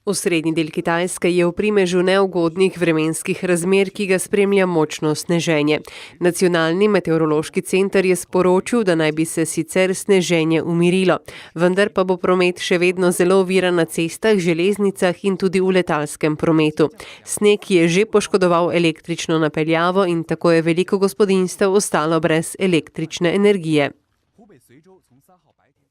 Osrednji del Kitajske je v primežu neugodnih vremenskih razmer, ki ga spremlja močno sneženje. Nacionalni meteorološki center je sporočil, da naj bi se sicer sneženje umirilo, vendar pa bo promet še vedno zelo oviran na cestah, železnicah in tudi v letalskem prometu. Sneg je že poškodoval električno napeljavo in tako je veliko gospodinjstev ostalo brez električne energije.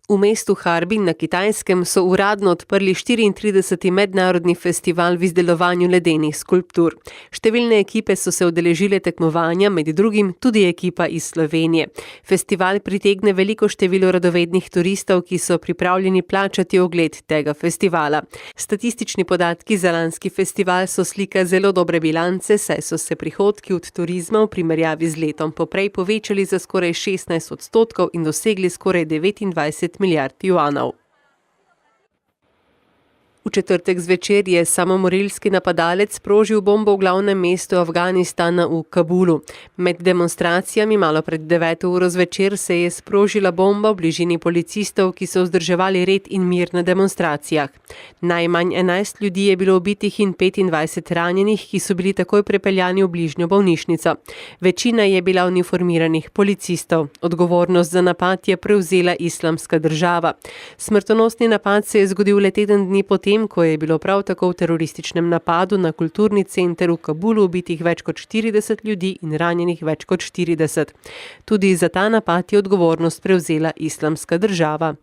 V mestu Harbin na Kitajskem so uradno odprli 34. mednarodni festival v izdelovanju ledenih skulptur. Številne ekipe so se udeležile tekmovanja, med drugim tudi ekipa iz Slovenije. Festival pritegne veliko število radovednih turistov, ki so pripravljeni plačati ogled tega festivala. Statistični podatki za lanski festival so slika zelo dobre bilance, saj so se prihodki od turizma v primerjavi z letom poprej povečali za skoraj 16% in dosegli skoraj 29 milijard juanov. V četrtek zvečer je samomorilski napadalec sprožil bombo v glavnem mestu Afganistana v Kabulu. Med demonstracijami malo pred 9. uro zvečer se je sprožila bomba v bližini policistov, ki so vzdrževali red in mir na demonstracijah. Najmanj 11 ljudi je bilo ubitih in 25 ranjenih, ki so bili takoj prepeljani v bližnjo bolnišnico. Večina je bila uniformiranih policistov. Odgovornost za napad je prevzela Islamska država. Smrtonosni napad se je zgodil le teden dni potem, ko je bilo prav tako v terorističnem napadu na kulturni center v Kabulu ubitih več kot 40 ljudi in ranjenih več kot 40. Tudi za ta napad je odgovornost prevzela Islamska država.